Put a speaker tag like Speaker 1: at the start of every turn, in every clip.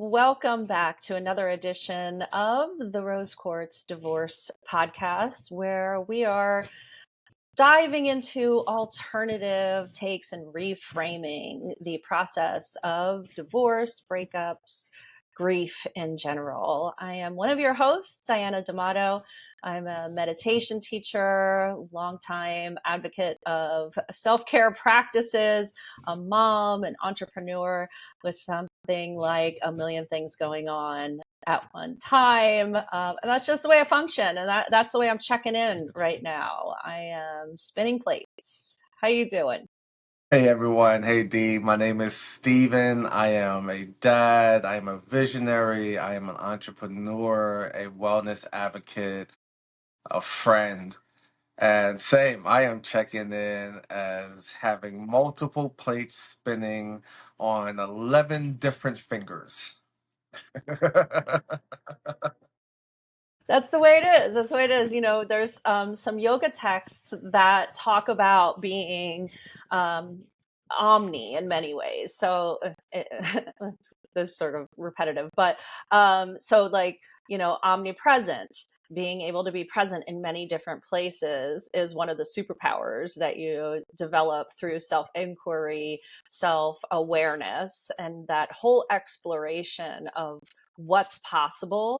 Speaker 1: Welcome back to another edition of the Rose Quartz Divorce Podcast, where we are diving into alternative takes and reframing the process of divorce, breakups, grief in general. I am one of your hosts, Diana D'Amato. I'm a meditation teacher, longtime advocate of self-care practices, a mom, an entrepreneur with something like a million things going on at one time. And that's just the way I function. And that's the way I'm checking in right now. I am spinning plates. How you doing?
Speaker 2: Hey everyone, hey Dee. My name is Steven. I am a dad, I am a visionary, I am an entrepreneur, a wellness advocate, a friend. And same, I am checking in as having multiple plates spinning on 11 different fingers.
Speaker 1: That's the way it is. That's the way it is. There's some yoga texts that talk about being omni in many ways. So this is sort of repetitive, but omnipresent, being able to be present in many different places is one of the superpowers that you develop through self-inquiry, self-awareness, and that whole exploration of what's possible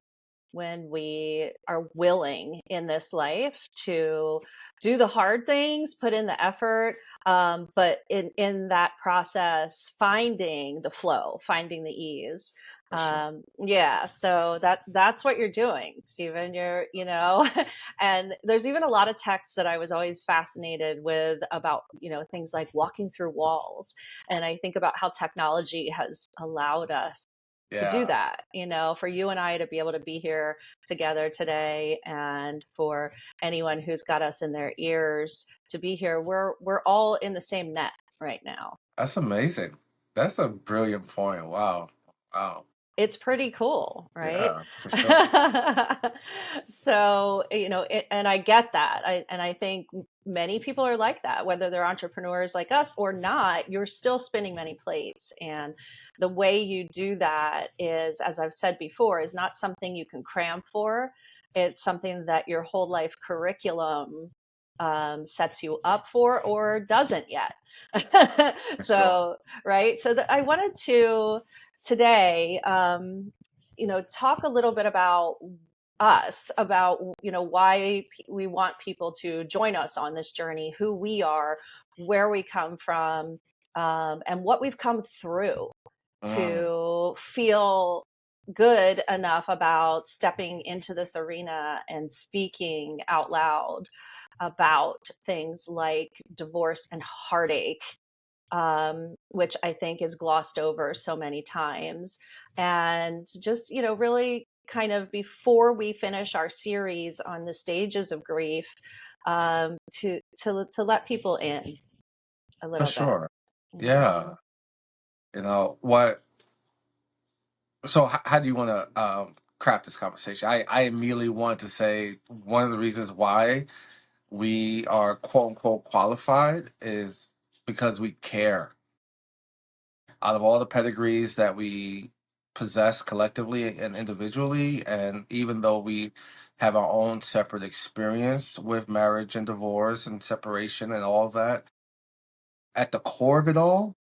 Speaker 1: when we are willing in this life to do the hard things, put in the effort, but in that process, finding the flow, finding the ease.
Speaker 2: For sure.
Speaker 1: Yeah, so that's what you're doing, Stephen. And there's even a lot of texts that I was always fascinated with about, things like walking through walls. And I think about how technology has allowed us to do
Speaker 2: Yeah,
Speaker 1: that, for you and I to be able to be here together today, and for anyone who's got us in their ears to be here. We're all in the same net right now.
Speaker 2: that's amazing. That's a brilliant point. Wow. Wow.
Speaker 1: It's pretty cool, right?
Speaker 2: Yeah, for sure.
Speaker 1: So, and I get that. And I think many people are like that, whether they're entrepreneurs like us or not, you're still spinning many plates. And the way you do that is, as I've said before, is not something you can cram for. It's something that your whole life curriculum sets you up for or doesn't yet.
Speaker 2: For sure.
Speaker 1: So, right. So I wanted to today, talk a little bit about us, about, why we want people to join us on this journey, who we are, where we come from, and what we've come through
Speaker 2: Mm,
Speaker 1: to feel good enough about stepping into this arena and speaking out loud about things like divorce and heartache, which I think is glossed over so many times. And just, really kind of before we finish our series on the stages of grief, to let people in a
Speaker 2: for
Speaker 1: little bit.
Speaker 2: sure.
Speaker 1: Mhm.
Speaker 2: Yeah. What So how do you want to craft this conversation? I immediately want to say one of the reasons why we are quote unquote qualified is because we care. Out of all the pedigrees that we possess collectively and individually, and even though we have our own separate experience with marriage and divorce and separation and all that, at the core of it all,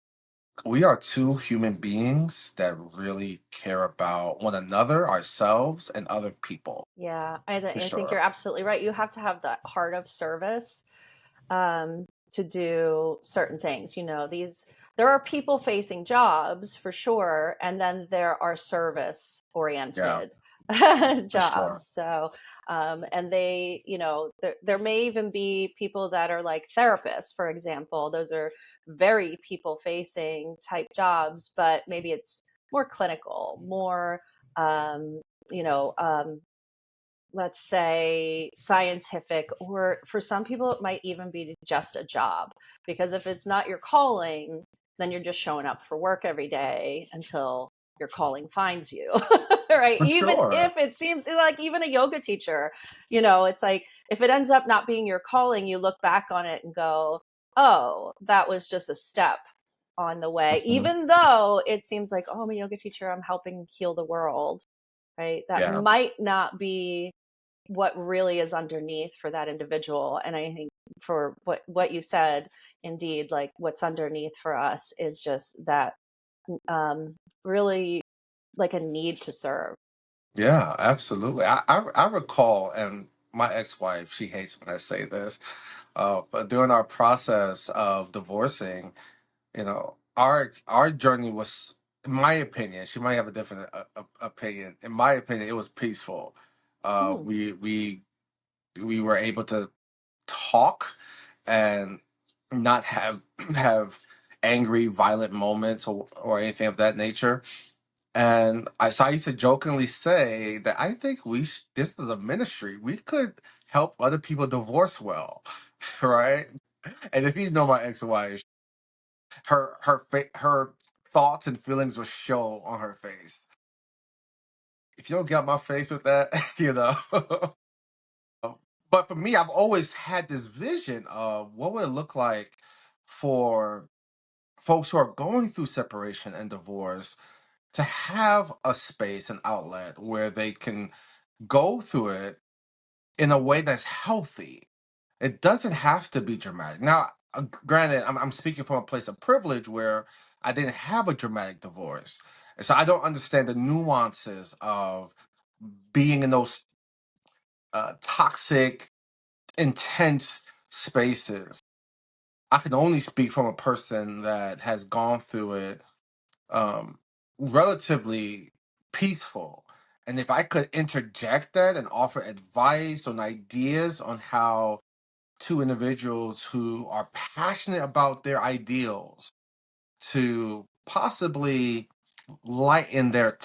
Speaker 2: we are two human beings that really care about one another, ourselves, and other people.
Speaker 1: Yeah,
Speaker 2: For
Speaker 1: I think you're
Speaker 2: sure.
Speaker 1: absolutely right. You have to have that heart of service, to do certain things. There are people facing jobs for sure, and then there are service
Speaker 2: Yeah,
Speaker 1: oriented
Speaker 2: for
Speaker 1: jobs.
Speaker 2: sure.
Speaker 1: So, and there may even be people that are like therapists, for example. Those are very people facing type jobs, but maybe it's more clinical, more, um, you know, um, let's say scientific, or for some people it might even be just a job, because if it's not your calling, then you're just showing up for work every day until your calling finds you. Right?
Speaker 2: For
Speaker 1: Even
Speaker 2: sure.
Speaker 1: if it seems like, even a yoga teacher, it's like, if it ends up not being your calling, you look back on it and go, oh, that was just a step on the way,
Speaker 2: Mhm.
Speaker 1: even though it seems like, oh, I'm a yoga teacher, I'm helping heal the world, right? That
Speaker 2: Yeah.
Speaker 1: might not be what really is underneath for that individual. And I think for what you said, indeed, like what's underneath for us is just that really like a need to serve.
Speaker 2: Yeah, absolutely. I recall, and my ex-wife, she hates when I say this, but during our process of divorcing, our journey was, in my opinion, she might have a different opinion. In my opinion, it was peaceful.
Speaker 1: Hmm.
Speaker 2: We were able to talk and not have angry, violent moments or anything of that nature. And so I used to jokingly say that I think this is a ministry. We could help other people divorce well, right? And if you know my ex-wife, her thoughts and feelings will show on her face. If you don't get my face with that, you know. But for me, I've always had this vision of what would it look like for folks who are going through separation and divorce to have a space, an outlet where they can go through it in a way that's healthy. It doesn't have to be dramatic. Now, granted, I'm speaking from a place of privilege where I didn't have a dramatic divorce. And so I don't understand the nuances of being in those toxic, intense spaces. I can only speak from a person that has gone through it um, relatively peaceful. And if I could interject that and offer advice on ideas on how two individuals who are passionate about their ideals to possibly lighten their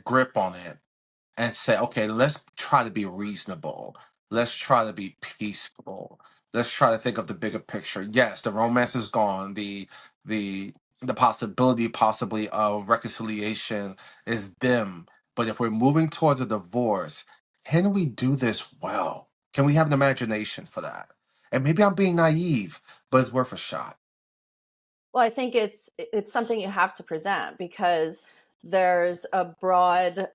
Speaker 2: grip on it and say, okay, let's try to be reasonable. Let's try to be peaceful. Let's try to think of the bigger picture. Yes, the romance is gone. The the possibility possibly of reconciliation is dim. But if we're moving towards a divorce, can we do this well? Can we have an imagination for that? And maybe I'm being naive, but it's worth a shot.
Speaker 1: Well, I think it's something you have to present because there's a broad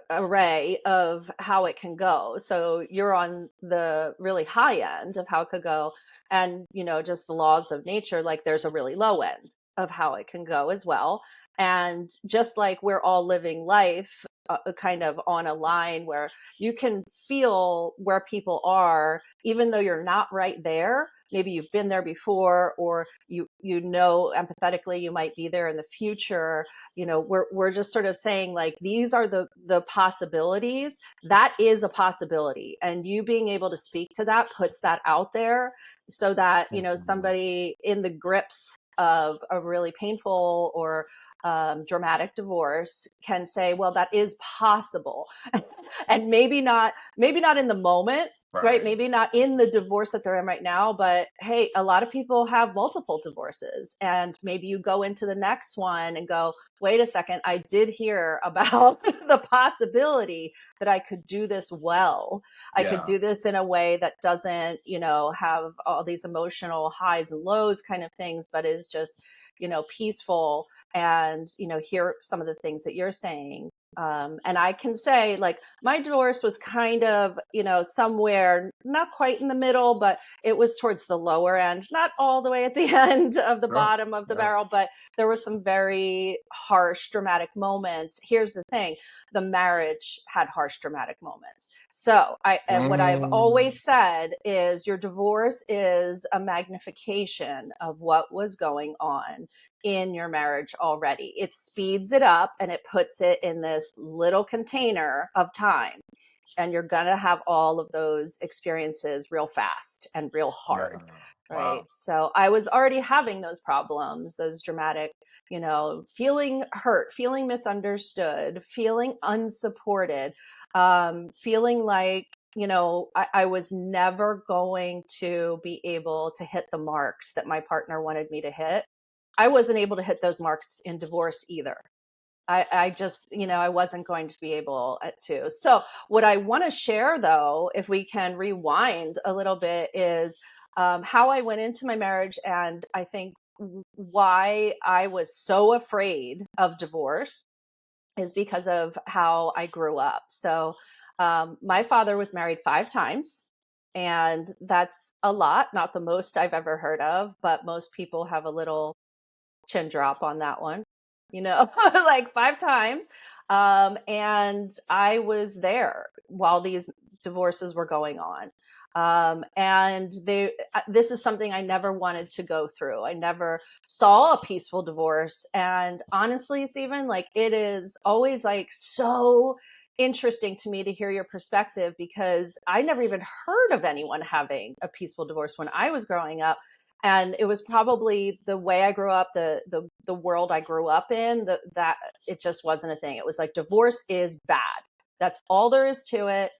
Speaker 1: array of how it can go. So you're on the really high end of how it could go. And, just the laws of nature, like there's a really low end of how it can go as well. And just like we're all living life kind of on a line where you can feel where people are, even though you're not right there. Maybe you've been there before, or you know empathetically you might be there in the future. We're just sort of saying like these are the possibilities. That is a possibility, and you being able to speak to that puts that out there so that
Speaker 2: Mhm.
Speaker 1: somebody in the grips of a really painful or dramatic divorce can say, well, that is possible. And maybe not in the moment, right?
Speaker 2: Right.
Speaker 1: Maybe not in the divorce that they're in right now, but hey, a lot of people have multiple divorces, and maybe you go into the next one and go, wait a second, I did hear about the possibility that I could do this well. I could
Speaker 2: Yeah.
Speaker 1: do this in a way that doesn't, have all these emotional highs and lows kind of things, but is just, peaceful. And, hear some of the things that you're saying. And I can say, like, my divorce was kind of, somewhere not quite in the middle, but it was towards the lower end, not all the way at the end of the
Speaker 2: Sure.
Speaker 1: bottom of the
Speaker 2: Yeah.
Speaker 1: barrel, but there were some very harsh, dramatic moments. Here's the thing: the marriage had harsh, dramatic moments. So, and what I've
Speaker 2: Mm.
Speaker 1: always said is your divorce is a magnification of what was going on in your marriage already. It speeds it up and it puts it in this little container of time. And you're going to have all of those experiences real fast and real
Speaker 2: Yeah.
Speaker 1: hard. Right.
Speaker 2: Wow.
Speaker 1: So I was already having those problems, those dramatic, feeling hurt, feeling misunderstood, feeling unsupported, feeling like, I was never going to be able to hit the marks that my partner wanted me to hit. I wasn't able to hit those marks in divorce either. I just, I wasn't going to be able to. So, what I want to share, though, if we can rewind a little bit, is how I went into my marriage. And I think why I was so afraid of divorce is because of how I grew up. So, my father was married 5 times, and that's a lot, not the most I've ever heard of, but most people have a little chin drop on that one, like 5 times. And I was there while these divorces were going on. And this is something I never wanted to go through. I never saw a peaceful divorce. And honestly, Stephen, like it is always like so interesting to me to hear your perspective because I never even heard of anyone having a peaceful divorce when I was growing up, and it was probably the way I grew up, the world I grew up in, that it just wasn't a thing. It was like divorce is bad. That's all there is to it.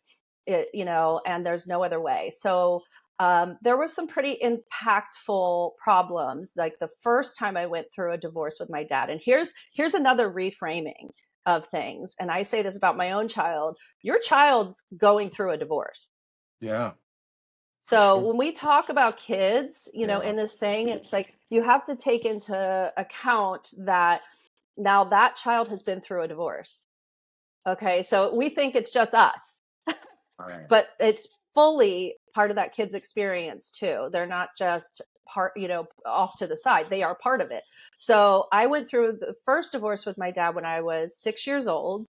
Speaker 1: And there's no other way. So there were some pretty impactful problems. Like the first time I went through a divorce with my dad, and here's another reframing of things. And I say this about my own child: your child's going through a divorce.
Speaker 2: Yeah, for
Speaker 1: So
Speaker 2: sure.
Speaker 1: when we talk about kids,
Speaker 2: Yeah.
Speaker 1: in this saying, it's like you have to take into account that now that child has been through a divorce. Okay. So we think it's just us,
Speaker 2: All right.
Speaker 1: but it's fully part of that kid's experience too. They're not just part, off to the side. They are part of it. So I went through the first divorce with my dad when I was 6 years old.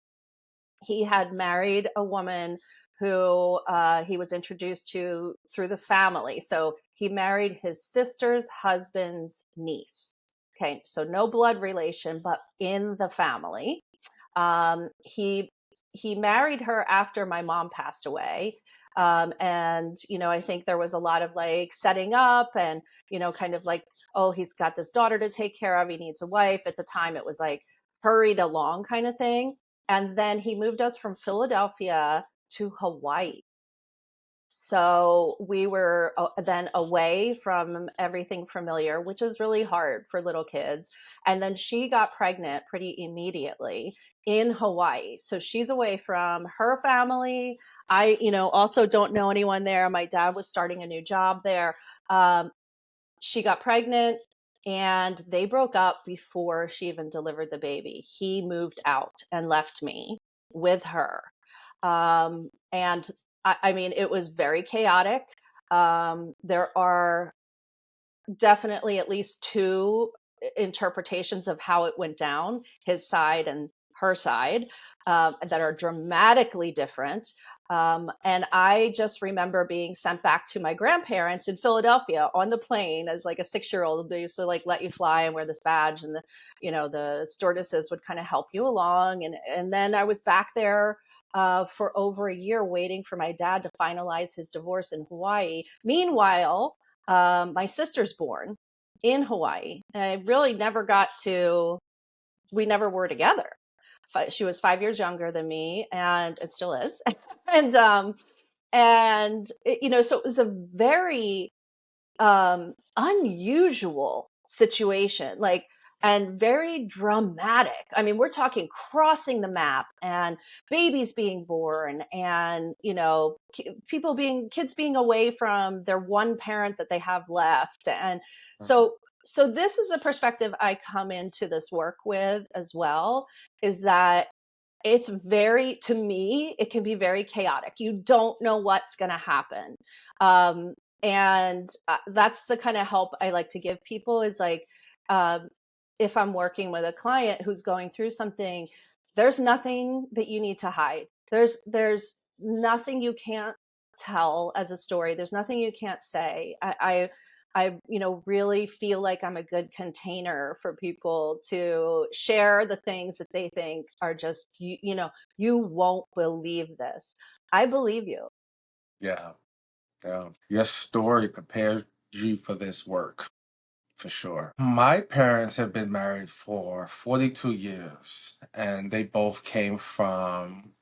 Speaker 1: He had married a woman who he was introduced to through the family. So he married his sister's husband's niece. Okay, so no blood relation, but in the family. He married her after my mom passed away. And I think there was a lot of like setting up and kind of like, oh, he's got this daughter to take care of, he needs a wife. At the time it was like hurried along kind of thing. And then he moved us from Philadelphia to Hawaii. So we were then away from everything familiar, which is really hard for little kids. And then she got pregnant pretty immediately in Hawaii. So she's away from her family. I, also don't know anyone there. My dad was starting a new job there. Um, she got pregnant and they broke up before she even delivered the baby. He moved out and left me with her. And I mean, it was very chaotic. There are definitely at least two interpretations of how it went down, his side and her side, that are dramatically different. And I just remember being sent back to my grandparents in Philadelphia on the plane as like a 6 year old. They used to like let you fly and wear this badge, and the stewardesses would kind of help you along. And then I was back there for over a year waiting for my dad to finalize his divorce in Hawaii. Meanwhile, my sister's born in Hawaii. And I really never we never were together. She was 5 years younger than me, and it still is. and, so it was a very unusual situation, like, and very dramatic. I mean, we're talking crossing the map and babies being born and, kids being away from their one parent that they have left. And
Speaker 2: Mhm.
Speaker 1: so this is a perspective I come into this work with as well, is that to me, it can be very chaotic. You don't know what's going to happen. And that's the kind of help I like to give people is like, um, if I'm working with a client who's going through something, there's nothing that you need to hide. There's nothing you can't tell as a story. There's nothing you can't say. I really feel like I'm a good container for people to share the things that they think are just, you won't believe this. I believe you.
Speaker 2: Yeah. Yeah. Your story prepares you for this work, for sure. My parents have been married for 42 years, and they both came from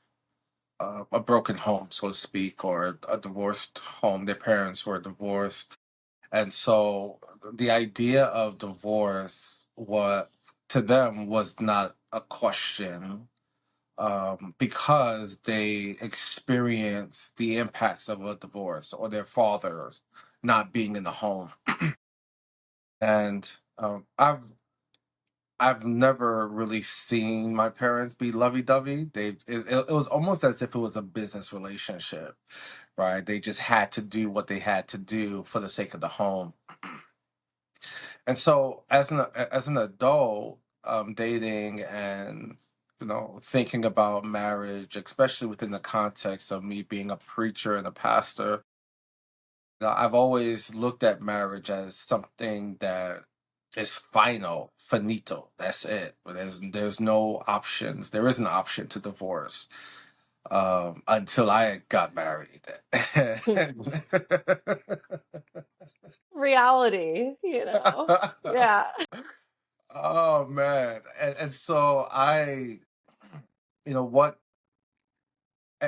Speaker 2: a broken home, so to speak, or a divorced home. Their parents were divorced. And so the idea of divorce, to them, was not a question, because they experienced the impacts of a divorce or their fathers not being in the home. And Um, I've I've never really seen my parents be lovey-dovey. It was almost as if it was a business relationship, right? They just had to do what they had to do for the sake of the home. And so, as an adult, dating and thinking about marriage, especially within the context of me being a preacher and a pastor, I've always looked at marriage as something that is final, finito. That's it. There's no options. There is an option to divorce until I got married.
Speaker 1: Reality, Yeah.
Speaker 2: Oh man, and so what?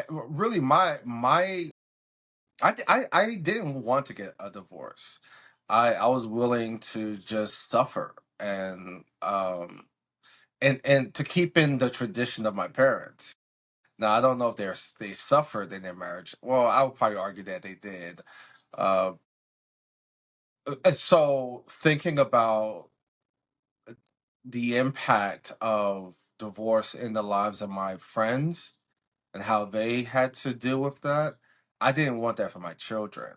Speaker 2: Really, I didn't want to get a divorce. I was willing to just suffer and to keep in the tradition of my parents. Now I don't know if they suffered in their marriage. Well, I would probably argue that they did. Uh, and so thinking about the impact of divorce in the lives of my friends and how they had to deal with that, I didn't want that for my children.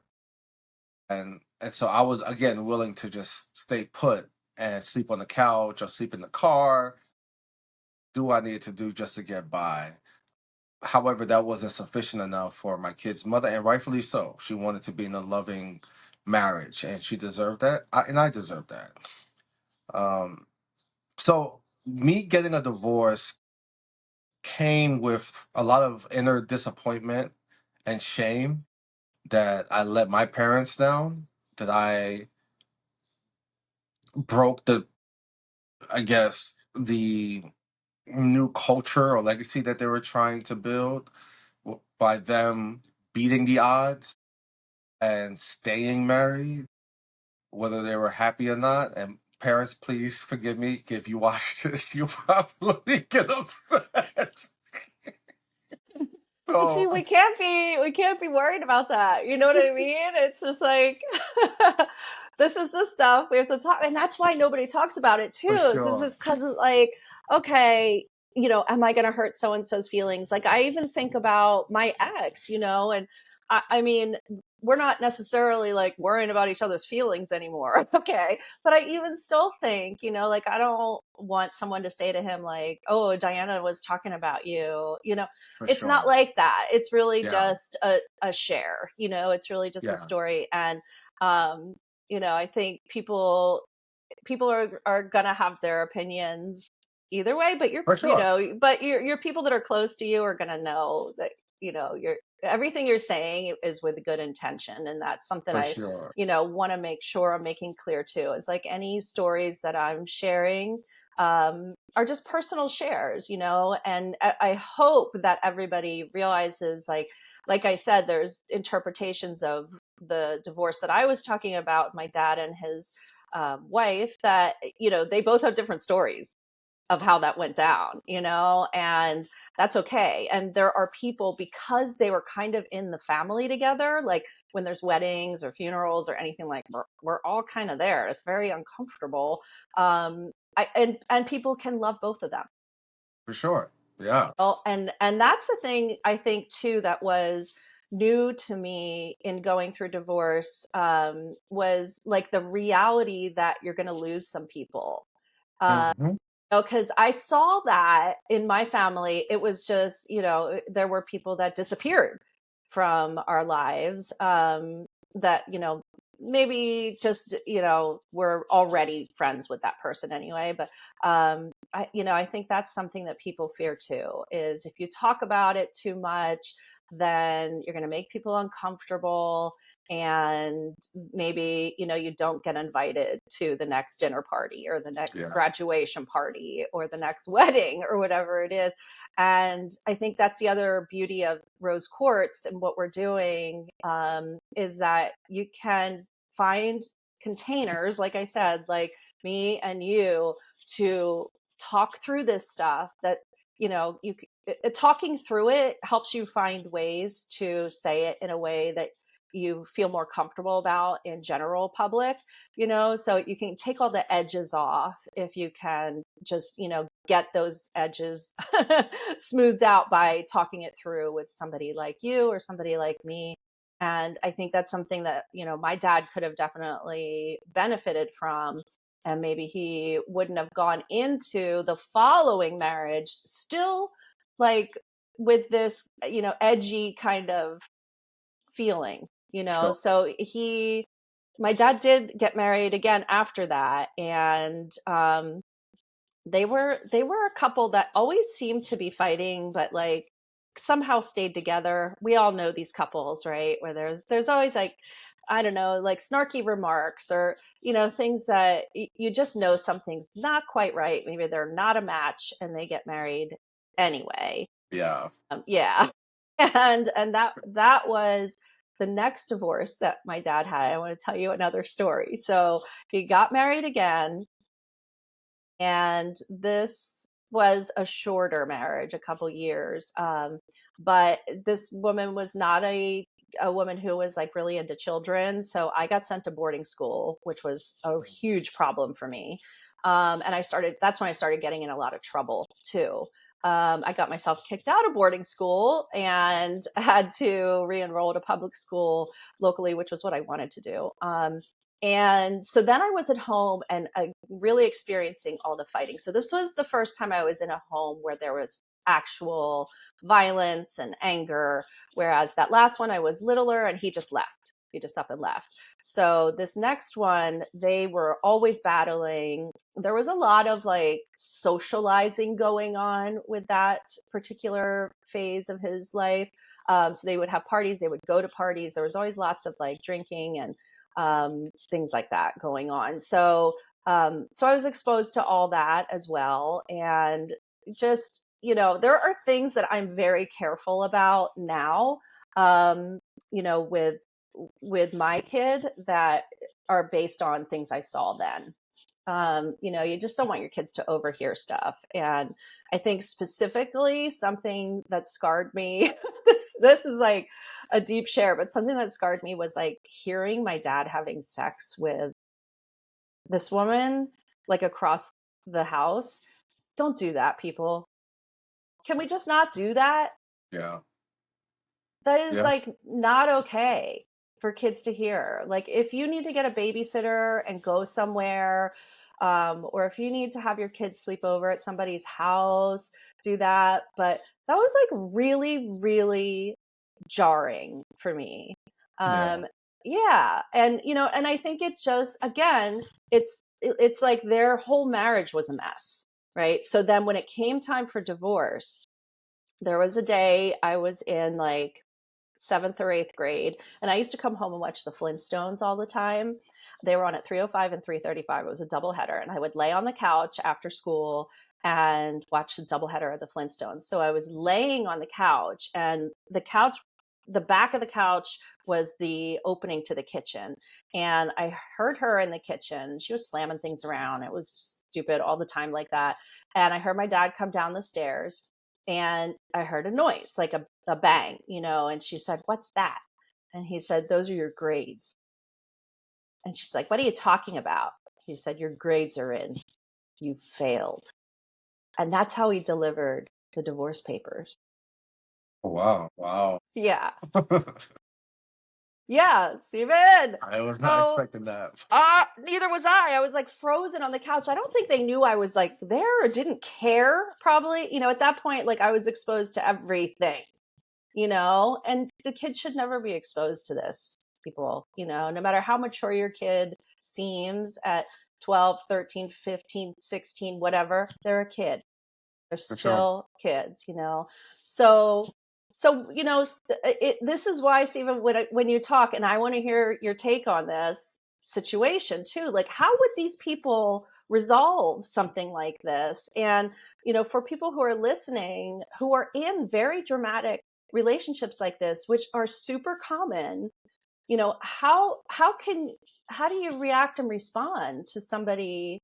Speaker 2: And so I was again willing to just stay put and sleep on the couch or sleep in the car, do what I needed to do just to get by. However, that wasn't sufficient enough for my kid's mother, and rightfully so. She wanted to be in a loving marriage, and she deserved that, and I deserved that. Um, so me getting a divorce came with a lot of inner disappointment and shame that I let my parents down, that I broke I guess, the new culture or legacy that they were trying to build by them beating the odds and staying married, whether they were happy or not. And parents, please forgive me if you watch this, you probably get upset.
Speaker 1: Well, see,
Speaker 2: So
Speaker 1: we can't be worried about that. You know what I mean? It's just like this is the stuff we have to talk, and that's why nobody talks about it
Speaker 2: for
Speaker 1: too. This
Speaker 2: sure,
Speaker 1: is because it's like, okay, am I going to hurt so and so's feelings? Like I even think about my ex, and I mean, we're not necessarily like worrying about each other's feelings anymore. Okay, but I even still think, like I don't want someone to say to him like, "Oh, Diana was talking about you,"
Speaker 2: for
Speaker 1: it's not
Speaker 2: sure.
Speaker 1: like that. It's really
Speaker 2: Yeah,
Speaker 1: just a share, it's really just a
Speaker 2: yeah,
Speaker 1: story. And, um, I think people are gonna have their opinions either way, but
Speaker 2: for sure,
Speaker 1: your people that are close to you are gonna know that, you're everything you're saying is with good intention. And that's something
Speaker 2: for
Speaker 1: I,
Speaker 2: sure.
Speaker 1: want to make sure I'm making clear too. It's like any stories that I'm sharing, are just personal shares, and I hope that everybody realizes, like I said, there's interpretations of the divorce that I was talking about, my dad and his wife, that, they both have different stories of how that went down, and that's okay. And there are people, because they were kind of in the family together, like when there's weddings or funerals or anything, like we're all kind of there. It's very uncomfortable. And people can love both of them.
Speaker 2: For sure. Yeah.
Speaker 1: Oh, and that's the thing I think too that was new to me in going through divorce, was like the reality that you're going to lose some people.
Speaker 2: Hmm.
Speaker 1: Because I saw that in my family. It was just, there were people that disappeared from our lives, that, maybe just, we're already friends with that person anyway. But I think that's something that people fear too, is if you talk about it too much, then you're going to make people uncomfortable, and maybe, you don't get invited to the next dinner party or the next
Speaker 2: Yeah,
Speaker 1: graduation party or the next wedding or whatever it is. And I think that's the other beauty of Rose Quartz and what we're doing, is that you can find containers, like I said, like me and you, to talk through this stuff that, talking through it helps you find ways to say it in a way that you feel more comfortable about in general public, so you can take all the edges off if you can just, get those edges smoothed out by talking it through with somebody like you or somebody like me. And I think that's something that, my dad could have definitely benefited from. And maybe he wouldn't have gone into the following marriage still like with this, edgy kind of feeling,
Speaker 2: Sure.
Speaker 1: So my dad did get married again after that. And they were a couple that always seemed to be fighting, but like somehow stayed together. We all know these couples, right? Where there's always like, I don't know, like snarky remarks or, things that you just know something's not quite right. Maybe they're not a match and they get married anyway.
Speaker 2: Yeah.
Speaker 1: Yeah. And that was the next divorce that my dad had. I want to tell you another story. So he got married again, and this was a shorter marriage, a couple years. But this woman was not a woman who was like really into children. So I got sent to boarding school, which was a huge problem for me. And that's when I started getting in a lot of trouble too. I got myself kicked out of boarding school and had to re-enroll at a public school locally, which was what I wanted to do. And so then I was at home and really experiencing all the fighting. So this was the first time I was in a home where there was actual violence and anger, whereas that last one I was littler and he just left. He just up and left. So this next one, they were always battling. There was a lot of like socializing going on with that particular phase of his life. So they would have parties, they would go to parties. There was always lots of like drinking and things like that going on. So I was exposed to all that as well. And just, there are things that I'm very careful about now, um, with my kid that are based on things I saw then. You just don't want your kids to overhear stuff. And I think specifically something that scarred me, this is like a deep share, but something that scarred me was like hearing my dad having sex with this woman, like across the house. Don't do that, people. Can we just not do that?
Speaker 2: Yeah.
Speaker 1: That is
Speaker 2: Yeah.
Speaker 1: like not okay for kids to hear. Like if you need to get a babysitter and go somewhere, or if you need to have your kids sleep over at somebody's house, do that. But that was like really, really jarring for me.
Speaker 2: Yeah.
Speaker 1: Yeah. And, and I think it just, again, it's like their whole marriage was a mess. Right. So then when it came time for divorce, there was a day I was in like seventh or eighth grade, and I used to come home and watch the Flintstones all the time. They were on at 3:05 and 3:35. It was a doubleheader, and I would lay on the couch after school and watch the doubleheader of the Flintstones. So I was laying on the couch, and the back of the couch was the opening to the kitchen. And I heard her in the kitchen. She was slamming things around. It was stupid all the time like that. And I heard my dad come down the stairs, and I heard a noise, like a bang, and she said, "What's that?" And he said, "Those are your grades." And she's like, "What are you talking about?" He said, "Your grades are in. You failed." And that's how he delivered the divorce papers.
Speaker 2: Oh, wow. Wow.
Speaker 1: Yeah. Yeah, Steven.
Speaker 2: I was not
Speaker 1: So,
Speaker 2: expecting that.
Speaker 1: neither was I. I was like frozen on the couch. I don't think they knew I was like there or didn't care, probably. At that point, like I was exposed to everything, and the kid should never be exposed to this, people, no matter how mature your kid seems at 12, 13, 15, 16, whatever, they're a kid. They're
Speaker 2: For sure.
Speaker 1: still kids, So, this is why, Stephen, when you talk, and I want to hear your take on this situation too, like how would these people resolve something like this? And, for people who are listening, who are in very dramatic relationships like this, which are super common, how do you react and respond to somebody,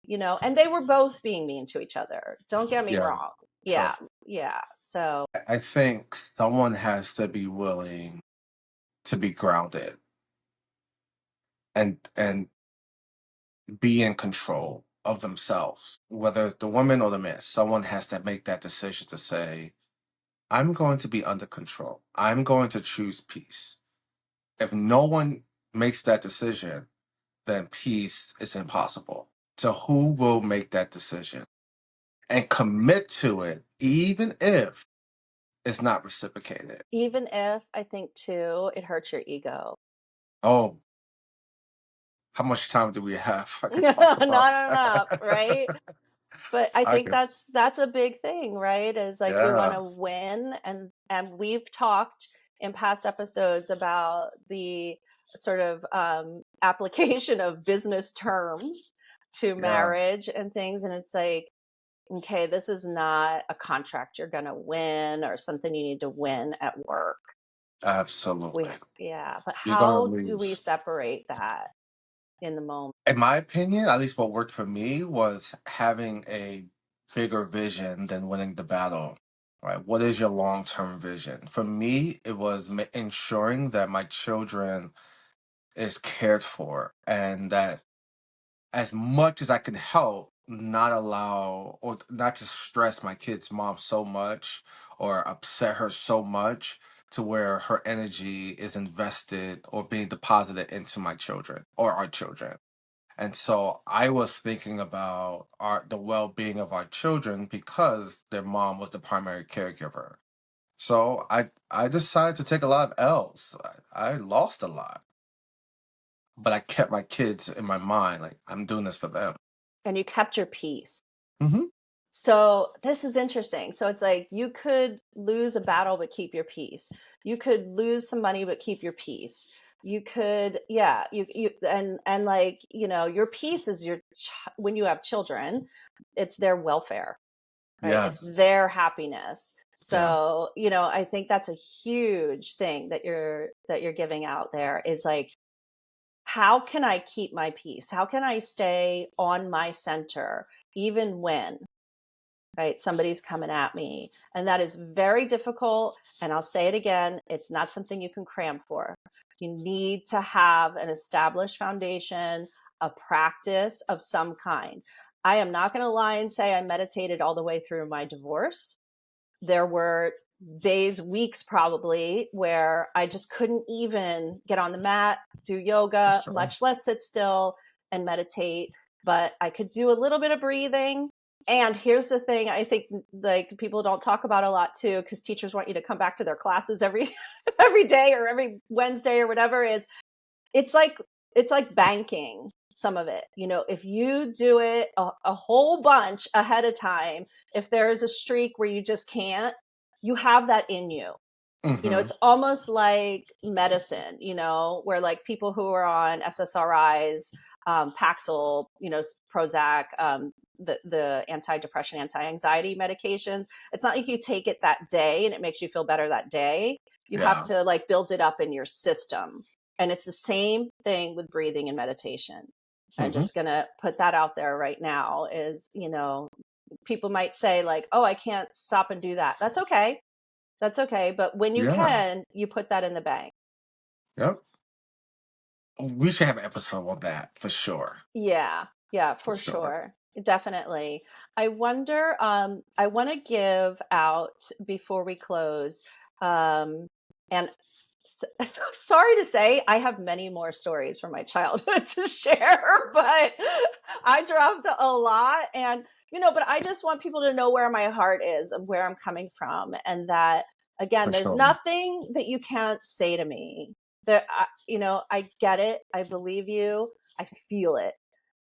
Speaker 1: and they were both being mean to each other. Don't get me
Speaker 2: Yeah.
Speaker 1: wrong.
Speaker 2: Sure.
Speaker 1: Yeah. Yeah. So,
Speaker 2: I think someone has to be willing to be grounded and be in control of themselves, whether it's the woman or the man. Someone has to make that decision to say, I'm going to be under control. I'm going to choose peace. If no one makes that decision, then peace is impossible. So who will make that decision and commit to it, even if it's not reciprocated?
Speaker 1: Even if, I think too, it hurts your ego.
Speaker 2: Oh, how much time do we have? I could talk
Speaker 1: Not
Speaker 2: about
Speaker 1: enough, right?
Speaker 2: that.
Speaker 1: But I
Speaker 2: I
Speaker 1: think
Speaker 2: could,
Speaker 1: that's a big thing, right? Is like we want
Speaker 2: yeah,
Speaker 1: to win, and we've talked in past episodes about the sort of application of business terms to
Speaker 2: yeah,
Speaker 1: marriage and things, and it's like, okay, this is not a contract you're going to win or something you need to win at work.
Speaker 2: absolutely.
Speaker 1: Yeah, but
Speaker 2: You're gonna
Speaker 1: how do we
Speaker 2: lose.
Speaker 1: separate that in the moment?
Speaker 2: In my opinion, at least what worked for me was having a bigger vision than winning the battle. Right? What is your long-term vision? For me, it was ensuring that my children is cared for and that as much as I can help, not allow or not to stress my kid's mom so much or upset her so much to where her energy is invested or being deposited into my children or our children. And so I was thinking about the well-being of our children because their mom was the primary caregiver. So I decided to take a lot of L's. I lost a lot, but I kept my kids in my mind. Like I'm doing this for them.
Speaker 1: And you kept your peace.
Speaker 2: Hmm.
Speaker 1: So this is interesting. So it's like you could lose a battle but keep your peace. You could lose some money but keep your peace. You could, yeah, you and like, your peace is when you have children, it's their welfare, right? It's
Speaker 2: Yes.
Speaker 1: their happiness.
Speaker 2: Yeah.
Speaker 1: So, I think that's a huge thing that you're giving out there is like, how can I keep my peace? How can I stay on my center even when, right, somebody's coming at me? And that is very difficult. And I'll say it again, it's not something you can cram for. You need to have an established foundation, a practice of some kind. I am not going to lie and say I meditated all the way through my divorce. There were days, weeks probably, where I just couldn't even get on the mat, do
Speaker 2: For
Speaker 1: yoga,
Speaker 2: sure.
Speaker 1: much less sit still and meditate. But I could do a little bit of breathing. And here's the thing, I think like people don't talk about a lot too, because teachers want you to come back to their classes every every day or every Wednesday or whatever, is it's like banking, some of it. If you do it a whole bunch ahead of time, if there is a streak where you just can't, you have that in you.
Speaker 2: Hmm.
Speaker 1: It's almost like medicine, where like people who are on SSRIs, Paxil, Prozac, the anti-depression, anti-anxiety medications. It's not like you take it that day and it makes you feel better that day. You have
Speaker 2: Yeah.
Speaker 1: to like build it up in your system. And it's the same thing with breathing and meditation. I'm
Speaker 2: Hmm.
Speaker 1: just going to put that out there right now is, people might say like, oh, I can't stop and do that. That's okay. That's okay. But when you
Speaker 2: Yeah.
Speaker 1: can, you put that in the bank.
Speaker 2: Yep. We should have an episode on that for sure.
Speaker 1: Yeah. Yeah,
Speaker 2: For
Speaker 1: for
Speaker 2: sure.
Speaker 1: sure. Definitely. I wonder, I want to give out before we close. And so sorry to say, I have many more stories from my childhood to share, but I dropped a lot. And, but I just want people to know where my heart is and where I'm coming from. And that, again,
Speaker 2: For
Speaker 1: there's
Speaker 2: sure.
Speaker 1: nothing that you can't say to me. That, I get it. I believe you. I feel it,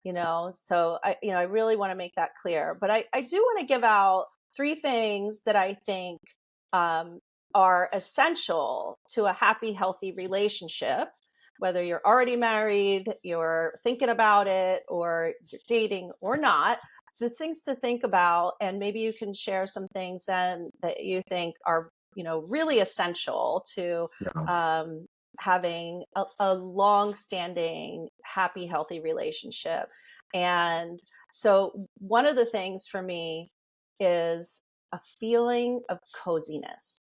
Speaker 1: so I really want to make that clear. But I do want to give out three things that I think um, are essential to a happy, healthy relationship, whether you're already married, you're thinking about it, or you're dating or not. The things to think about, and maybe you can share some things then that you think are, really essential to
Speaker 2: Yeah.
Speaker 1: having a long-standing, happy, healthy relationship. And so one of the things for me is a feeling of coziness.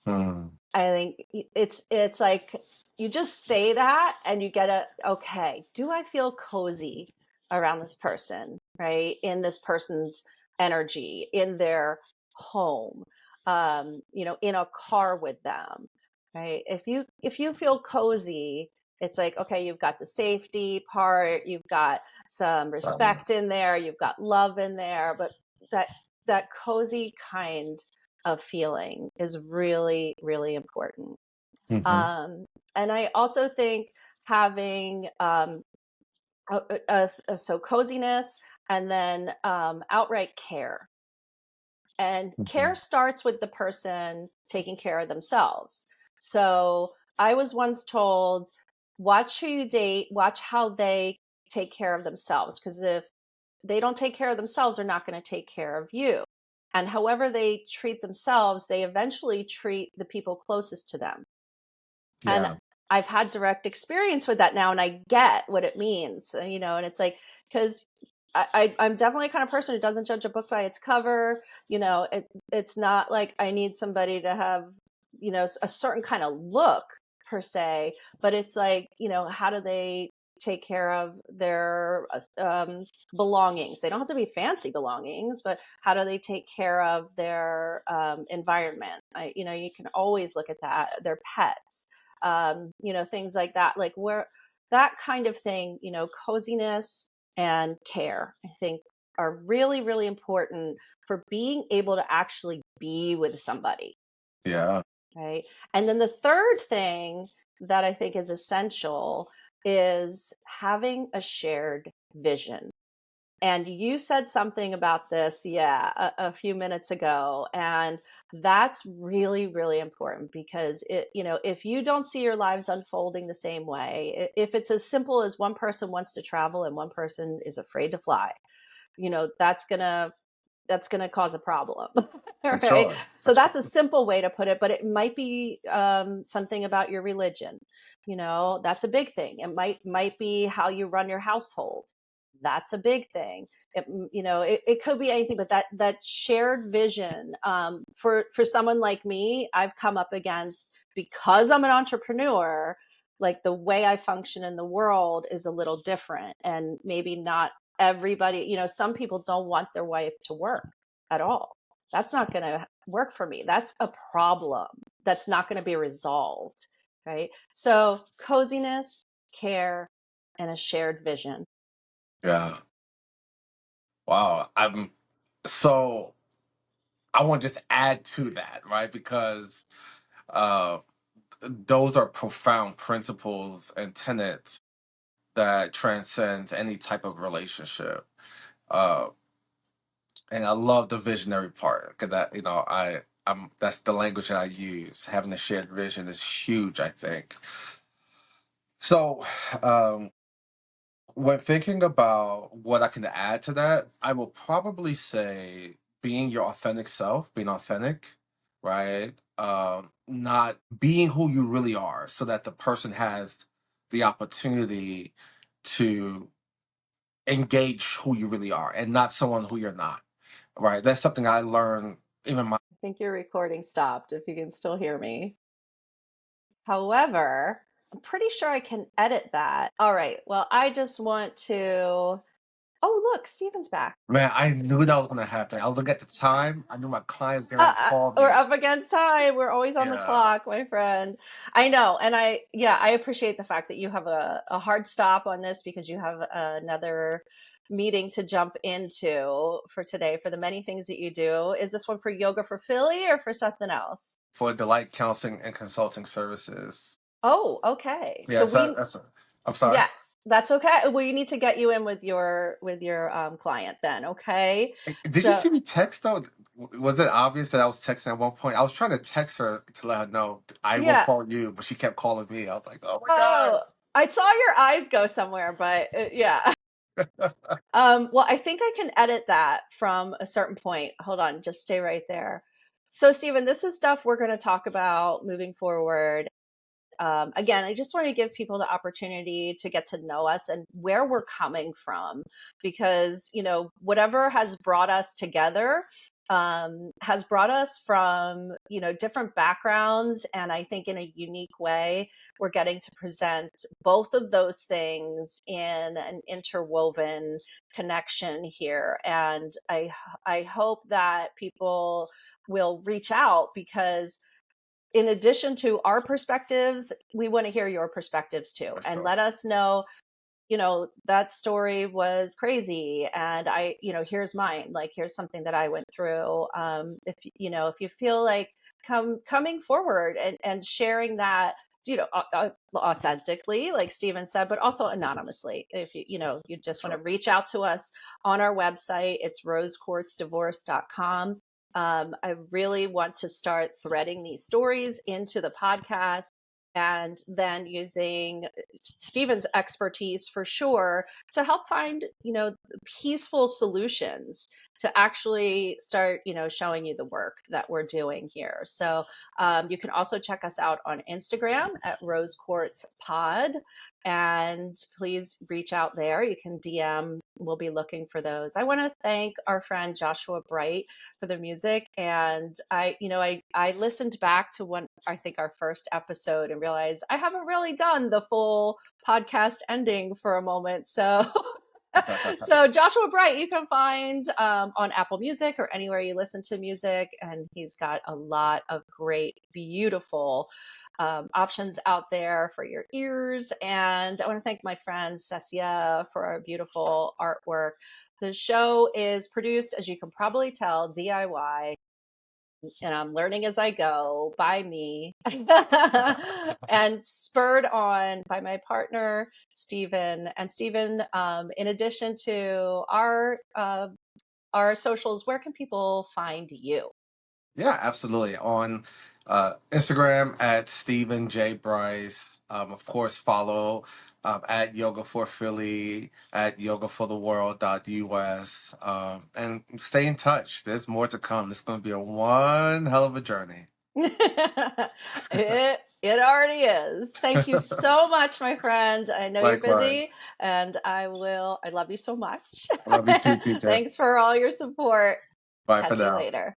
Speaker 2: Mm.
Speaker 1: I think it's like you just say that and you get okay, do I feel cozy around this person, right? In this person's energy, in their home, in a car with them, right? If you feel cozy, it's like, okay, you've got the safety part, you've got some respect in there, you've got love in there, but that that cozy kind of feeling is really, really important.
Speaker 2: Mm-hmm.
Speaker 1: And I also think having so coziness and then outright care. And
Speaker 2: Mm-hmm.
Speaker 1: care starts with the person taking care of themselves. So I was once told, watch who you date, watch how they take care of themselves. Because if they don't take care of themselves, they're not going to take care of you. And however they treat themselves, they eventually treat the people closest to them. And
Speaker 2: Yeah.
Speaker 1: I've had direct experience with that now, and I get what it means. And it's like, because I'm definitely the kind of person who doesn't judge a book by its cover. It's not like I need somebody to have, a certain kind of look per se, but it's like, how do they take care of their belongings? They don't have to be fancy belongings, but how do they take care of their environment? You can always look at that, their pets, things like that, like where that kind of thing, coziness and care, I think, are really, really important for being able to actually be with somebody.
Speaker 2: Yeah.
Speaker 1: Right. And then the third thing that I think is essential is having a shared vision. And you said something about this, a few minutes ago. And that's really, really important because if you don't see your lives unfolding the same way, if it's as simple as one person wants to travel and one person is afraid to fly, that's gonna cause a problem,
Speaker 2: For
Speaker 1: right?
Speaker 2: sure. For
Speaker 1: So
Speaker 2: sure.
Speaker 1: that's a simple way to put it, but it might be something about your religion. That's a big thing. It might be how you run your household. That's a big thing. It could be anything, but that shared vision, for someone like me, I've come up against, because I'm an entrepreneur, like the way I function in the world is a little different, and maybe not everybody, some people don't want their wife to work at all. That's not going to work for me. That's a problem that's not going to be resolved, right? So coziness, care, and a shared vision.
Speaker 2: Yeah. Wow. So I want to just add to that, right? Because uh, those are profound principles and tenets that transcends any type of relationship. Uh, and I love the visionary part because that, I'm that's the language that I use. Having a shared vision is huge, I think. So, um, when thinking about what I can add to that, I will probably say being your authentic self, being authentic, right? Not being who you really are, so that the person has the opportunity to engage who you really are and not someone who you're not, right? That's something I learned even my.
Speaker 1: I think your recording stopped, if you can still hear me. However, I'm pretty sure I can edit that. All right. Well, I just want to. Oh, look, Steven's back.
Speaker 2: Man, I knew that was going to happen. I was looking at the time. I knew my client's going to call
Speaker 1: We're
Speaker 2: me.
Speaker 1: up against time. We're always on the
Speaker 2: Yeah.
Speaker 1: clock, my friend. I know. And I appreciate the fact that you have a hard stop on this because you have another meeting to jump into for today for the many things that you do. Is this one for Yoga for Philly or for something else?
Speaker 2: For Delight Counseling and Consulting Services.
Speaker 1: Oh, okay.
Speaker 2: Yeah, so I'm sorry.
Speaker 1: Yes, that's okay. We need to get you in with your client then, okay?
Speaker 2: Did you
Speaker 1: So,
Speaker 2: see me text though? Was it obvious that I was texting at one point? I was trying to text her to let her know I will
Speaker 1: yeah.
Speaker 2: call you, but she kept calling me. I was like, oh my
Speaker 1: Oh, I saw your eyes go somewhere, but yeah.
Speaker 2: God.
Speaker 1: Well, I think I can edit that from a certain point. Hold on, just stay right there. So, Stephen, this is stuff we're going to talk about moving forward. Again, I just want to give people the opportunity to get to know us and where we're coming from, because, whatever has brought us together has brought us from, different backgrounds. And I think in a unique way, we're getting to present both of those things in an interwoven connection here. And I hope that people will reach out, because in addition to our perspectives, we want to hear your perspectives too.
Speaker 2: For
Speaker 1: And
Speaker 2: sure.
Speaker 1: let us know, that story was crazy. And here's mine. Like, here's something that I went through. If you feel like coming forward and sharing that, authentically, like Stephen said, but also anonymously. If you just want to reach out to us on our website, it's rosequartzdivorce.com. I really want to start threading these stories into the podcast, and then using Stephen's expertise for sure to help find, peaceful solutions to actually start, showing you the work that we're doing here. So you can also check us out on Instagram at Rose Quartz Pod, and please reach out there. You can DM. We'll be looking for those. I want to thank our friend Joshua Bright for the music. And I listened back to I think our first episode, and realized I haven't really done the full podcast ending for a moment. So so Joshua Bright, you can find on Apple Music or anywhere you listen to music. And he's got a lot of great, beautiful options out there for your ears. And I want to thank my friend Cecia for our beautiful artwork. The show is produced, as you can probably tell, DIY, and I'm learning as I go, by me, and spurred on by my partner, Stephen. And Stephen, in addition to our socials, where can people find you?
Speaker 2: Yeah, absolutely. On Instagram at Stephen J. Brice. Of course, follow at Yoga for Philly, at yogafortheworld.us. And stay in touch. There's more to come. This is going to be a one hell of a journey.
Speaker 1: It already is. Thank you so much, my friend. I know you're busy,
Speaker 2: Likewise.
Speaker 1: and I love you so much.
Speaker 2: I love you too, teacher.
Speaker 1: Thanks for all your support.
Speaker 2: Bye for
Speaker 1: Catch you
Speaker 2: now.
Speaker 1: later.